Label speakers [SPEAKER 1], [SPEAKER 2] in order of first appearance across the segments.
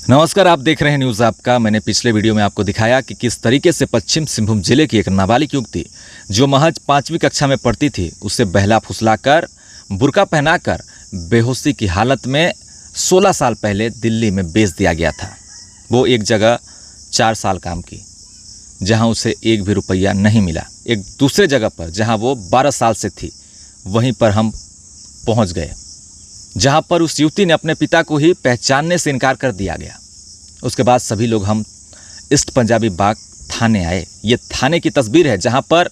[SPEAKER 1] नमस्कार, आप देख रहे हैं न्यूज़ आपका। मैंने पिछले वीडियो में आपको दिखाया कि किस तरीके से पश्चिम सिंहभूम जिले की एक नाबालिग युवती जो महज 5वीं कक्षा में पढ़ती थी, उसे बहला फुसलाकर बुर्का पहनाकर बेहोशी की हालत में 16 साल पहले दिल्ली में बेच दिया गया था। वो एक जगह 4 साल काम की जहां उसे एक भी रुपया नहीं मिला। एक दूसरे जगह पर जहां वो 12 साल से थी, वहीं पर हम पहुंच गए, जहां पर उस युवती ने अपने पिता को ही पहचानने से इनकार कर दिया गया। उसके बाद सभी लोग हम ईस्ट पंजाबी बाग थाने आए। ये थाने की तस्वीर है जहां पर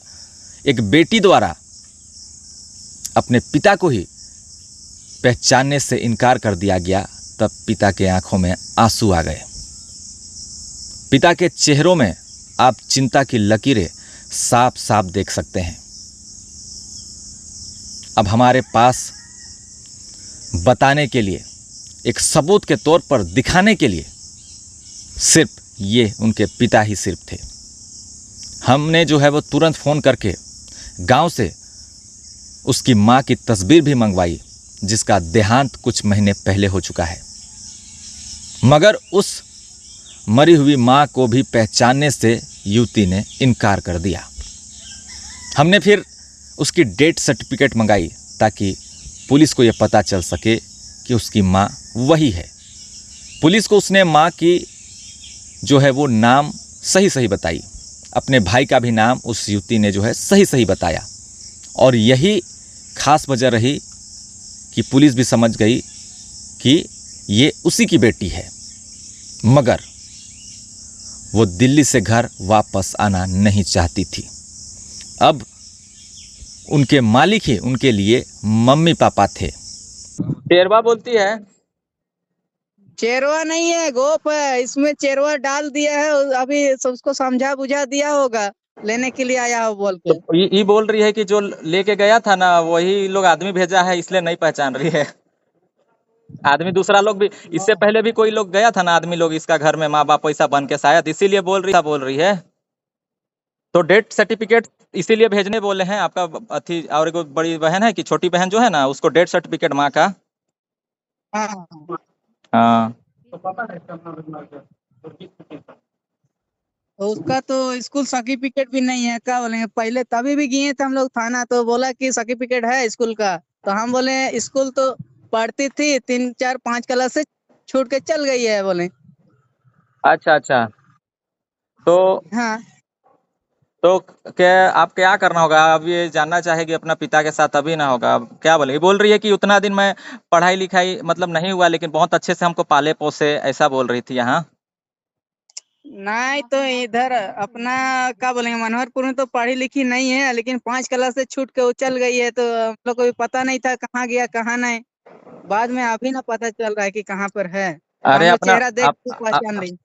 [SPEAKER 1] एक बेटी द्वारा अपने पिता को ही पहचानने से इनकार कर दिया गया। तब पिता के आंखों में आंसू आ गए। पिता के चेहरों में आप चिंता की लकीरें साफ साफ देख सकते हैं। अब हमारे पास बताने के लिए, एक सबूत के तौर पर दिखाने के लिए सिर्फ ये उनके पिता ही सिर्फ थे। हमने जो है वो तुरंत फ़ोन करके गांव से उसकी मां की तस्वीर भी मंगवाई, जिसका देहांत कुछ महीने पहले हो चुका है। मगर उस मरी हुई मां को भी पहचानने से युवती ने इनकार कर दिया। हमने फिर उसकी डेथ सर्टिफिकेट मंगाई ताकि पुलिस को यह पता चल सके कि उसकी मां वही है। पुलिस को उसने मां की जो है वो नाम सही सही बताई। अपने भाई का भी नाम उस युवती ने जो है सही सही बताया। और यही खास वजह रही कि पुलिस भी समझ गई कि ये उसी की बेटी है। मगर वो दिल्ली से घर वापस आना नहीं चाहती थी। अब उनके मालिक ही उनके लिए मम्मी पापा थे।
[SPEAKER 2] चेरवा बोलती है।
[SPEAKER 3] चेरवा नहीं है, गोप है। इसमें चेरवा डाल दिया है। अभी उसको समझा बुझा दिया होगा, लेने के लिए आया हो बोल के।
[SPEAKER 2] तो ये बोल रही है कि जो लेके गया था ना, वही लोग आदमी भेजा है, इसलिए नहीं पहचान रही है। आदमी दूसरा लोग भी, इससे पहले भी कोई लोग गया था ना, आदमी लोग इसका घर में, माँ बाप पैसा बन के, शायद इसीलिए बोल रही है। तो डेथ सर्टिफिकेट इसीलिए भेजने बोले हैं आपका अथी। और एक बड़ी बहन है कि छोटी बहन जो है ना, उसको डेथ सर्टिफिकेट माँ का।
[SPEAKER 3] हाँ,
[SPEAKER 2] हाँ,
[SPEAKER 3] तो उसका तो स्कूल सर्टिफिकेट भी नहीं है। क्या बोलेंगे, पहले तभी भी गए थे हम लोग थाना, तो बोला कि सर्टिफिकेट है स्कूल का। तो हम बोले स्कूल तो पढ़ती थी, 3 4 5 क्लास से छूट के चल गई है बोले।
[SPEAKER 2] अच्छा अच्छा। तो
[SPEAKER 3] हाँ,
[SPEAKER 2] क्या आप क्या करना होगा अब? ये जानना चाहेगी अपना पिता के साथ, अभी ना होगा। अब क्या बोलेगी? बोल रही है कि उतना दिन मैं पढ़ाई लिखाई मतलब नहीं हुआ, लेकिन बहुत अच्छे से हमको पाले पोसे, ऐसा बोल रही थी यहाँ।
[SPEAKER 3] नहीं तो इधर अपना क्या बोलेंगे, मनोहरपुर में तो पढ़ी लिखी नहीं है, लेकिन 5 क्लास से छूट के वो चल गई है। तो हम लोग को भी पता नहीं था कहाँ गया कहाँ नहीं। बाद में अभी ना पता चल रहा है कि कहाँ पर है। तो
[SPEAKER 2] अरे
[SPEAKER 3] हम लोग
[SPEAKER 2] अपना
[SPEAKER 3] चेहरा देख के पहचान ली।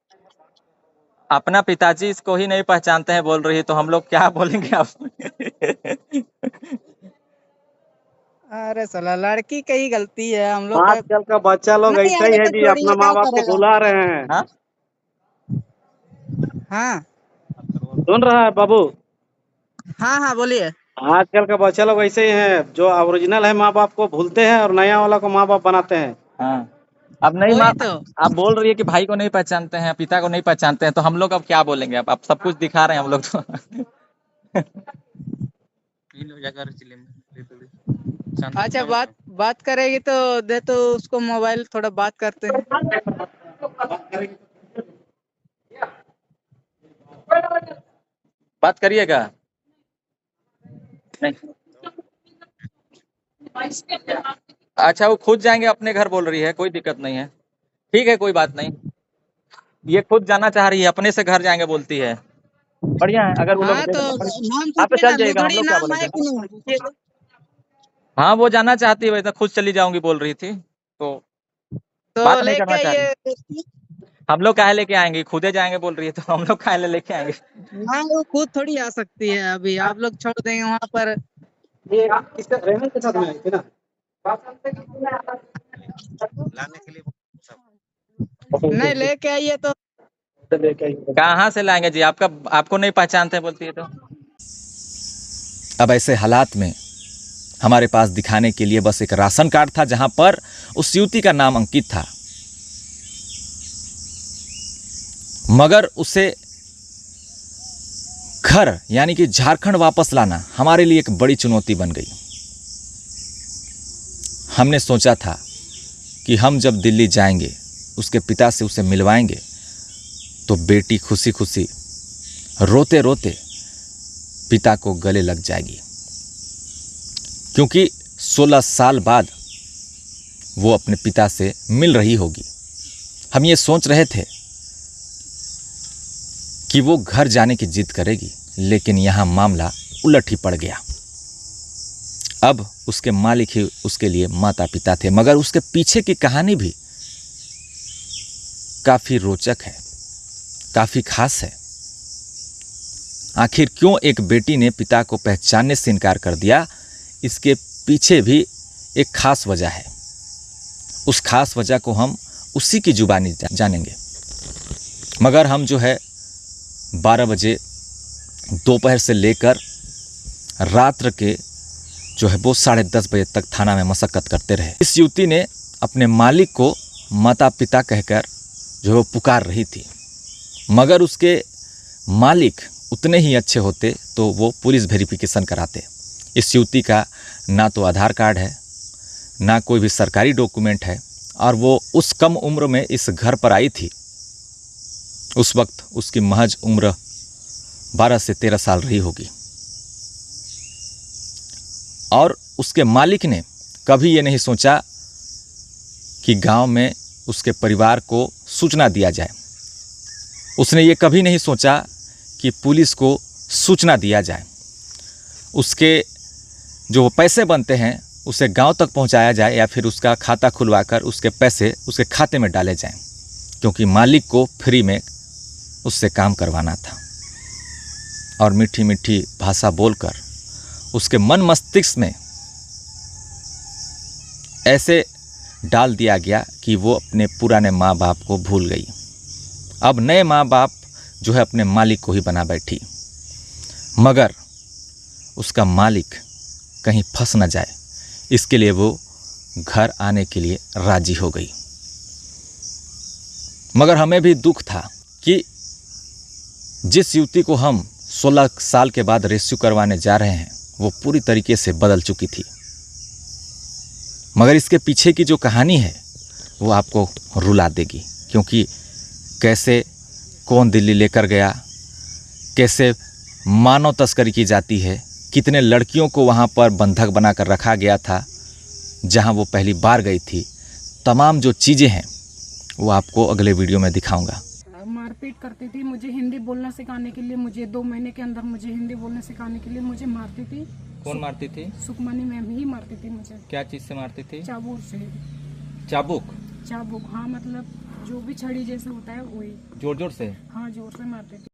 [SPEAKER 2] अपना पिताजी इसको ही नहीं पहचानते हैं बोल रही है, तो हम लोग क्या बोलेंगे आप?
[SPEAKER 3] अरे साला, लड़की की ही गलती है। हम लोग का
[SPEAKER 4] आजकल का बच्चा लोग
[SPEAKER 3] नहीं
[SPEAKER 4] ऐसा ही
[SPEAKER 3] आए
[SPEAKER 4] है
[SPEAKER 3] तो
[SPEAKER 4] जी,
[SPEAKER 3] छोड़िए,
[SPEAKER 4] अपना
[SPEAKER 3] क्या
[SPEAKER 4] माँ बाप को
[SPEAKER 3] करेगा।
[SPEAKER 4] भुला रहे हैं।
[SPEAKER 2] हाँ?
[SPEAKER 3] हाँ
[SPEAKER 4] सुन रहा है बाबू?
[SPEAKER 3] हाँ हाँ, बोलिए।
[SPEAKER 4] आजकल का बच्चा लोग ऐसे ही है, जो ओरिजिनल है माँ बाप को भूलते हैं और नया वाला को माँ बाप बनाते हैं।
[SPEAKER 2] हाँ। अब नहीं
[SPEAKER 3] वही तो।
[SPEAKER 2] आप बोल रही है कि भाई को नहीं पहचानते हैं, पिता को नहीं पहचानते हैं, तो हम लोग अब क्या बोलेंगे? अब सब कुछ दिखा रहे हैं हम लोग तो।
[SPEAKER 3] अच्छा, बात करेगी तो दे, तो उसको मोबाइल, थोड़ा बात करते हैं।
[SPEAKER 2] बात करिएगा। नहीं, अच्छा वो खुद जाएंगे अपने घर बोल रही है, कोई दिक्कत नहीं है। ठीक है, कोई बात नहीं। ये खुद जाना चाह रही है, अपने से घर जाएंगे बोलती है। बढ़िया है, अगर वो लोग
[SPEAKER 3] हाँ तो नाम
[SPEAKER 2] आप तो
[SPEAKER 3] पूछिए ना,
[SPEAKER 2] चल जाइएगा, हम
[SPEAKER 3] लुधड़ी
[SPEAKER 2] लोग क्या
[SPEAKER 3] नाम है
[SPEAKER 2] बोलेंगे?
[SPEAKER 3] कि नहीं।
[SPEAKER 2] हाँ, वो जाना चाहती है, वैसे खुद चली जाऊंगी बोल रही थी, तो
[SPEAKER 3] तो
[SPEAKER 2] बात नहीं
[SPEAKER 3] लेके
[SPEAKER 2] करना चाह रही।
[SPEAKER 3] आइए।
[SPEAKER 2] हम लोग काहे लेके आएंगे? खुदे जाएंगे बोल रही है, तो हम लोग काहे लेके आएंगे?
[SPEAKER 3] ना, वो खुद थोड़ी आ सकती है। अभी आप लोग छोड़ देंगे वहाँ पर।
[SPEAKER 4] ये इसका रेमन के साथ में आई थी ना।
[SPEAKER 3] नहीं, लेके आइए तो।
[SPEAKER 2] कहाँ से लाएंगे जी? आपको नहीं पहचानते बोलती है तो।
[SPEAKER 1] अब ऐसे हालात में हमारे पास दिखाने के लिए बस एक राशन कार्ड था, जहां पर उस युवती का नाम अंकित था। मगर उसे घर यानी कि झारखंड वापस लाना हमारे लिए एक बड़ी चुनौती बन गई। हमने सोचा था कि हम जब दिल्ली जाएंगे, उसके पिता से उसे मिलवाएंगे, तो बेटी खुशी खुशी रोते रोते पिता को गले लग जाएगी, क्योंकि 16 साल बाद वो अपने पिता से मिल रही होगी। हम ये सोच रहे थे कि वो घर जाने की जिद करेगी, लेकिन यहाँ मामला उलट ही पड़ गया। अब उसके मालिक ही उसके लिए माता पिता थे, मगर उसके पीछे की कहानी भी काफ़ी रोचक है, काफ़ी खास है। आखिर क्यों एक बेटी ने पिता को पहचानने से इनकार कर दिया, इसके पीछे भी एक खास वजह है। उस खास वजह को हम उसी की जुबानी जानेंगे। मगर हम जो है 12 बजे दोपहर से लेकर रात्र के जो है वो 10:30 बजे तक थाना में मशक्कत करते रहे। इस युवती ने अपने मालिक को माता पिता कहकर जो है वो पुकार रही थी, मगर उसके मालिक उतने ही अच्छे होते तो वो पुलिस वेरिफिकेशन कराते। इस युवती का ना तो आधार कार्ड है, ना कोई भी सरकारी डॉक्यूमेंट है, और वो उस कम उम्र में इस घर पर आई थी। उस वक्त उसकी महज उम्र 12 से 13 साल रही होगी। और उसके मालिक ने कभी ये नहीं सोचा कि गांव में उसके परिवार को सूचना दिया जाए। उसने ये कभी नहीं सोचा कि पुलिस को सूचना दिया जाए। उसके जो पैसे बनते हैं उसे गांव तक पहुंचाया जाए, या फिर उसका खाता खुलवाकर उसके पैसे उसके खाते में डाले जाएं, क्योंकि मालिक को फ्री में उससे काम करवाना था। और मीठी मीठी भाषा बोलकर उसके मन मस्तिष्क में ऐसे डाल दिया गया कि वो अपने पुराने माँ बाप को भूल गई। अब नए माँ बाप जो है अपने मालिक को ही बना बैठी, मगर उसका मालिक कहीं फंस न जाए, इसके लिए वो घर आने के लिए राजी हो गई। मगर हमें भी दुख था कि जिस युवती को हम 16 साल के बाद रेस्क्यू करवाने जा रहे हैं वो पूरी तरीके से बदल चुकी थी। मगर इसके पीछे की जो कहानी है वो आपको रुला देगी, क्योंकि कैसे कौन दिल्ली लेकर गया, कैसे मानव तस्करी की जाती है, कितने लड़कियों को वहाँ पर बंधक बनाकर रखा गया था जहाँ वो पहली बार गई थी, तमाम जो चीज़ें हैं वो आपको अगले वीडियो में दिखाऊंगा।
[SPEAKER 5] मारपीट करती थी मुझे, हिंदी बोलना सिखाने के लिए, मुझे 2 महीने के अंदर मुझे हिंदी बोलना सिखाने के लिए मुझे मारती थी।
[SPEAKER 2] कौन मारती थी?
[SPEAKER 5] सुखमनी मैम ही मारती थी मुझे।
[SPEAKER 2] क्या चीज से मारती थी?
[SPEAKER 5] चाबुक से।
[SPEAKER 2] चाबुक?
[SPEAKER 5] हाँ, मतलब जो भी छड़ी जैसे होता है वही।
[SPEAKER 2] जोर जोर से?
[SPEAKER 5] हाँ, जोर से मारती थी।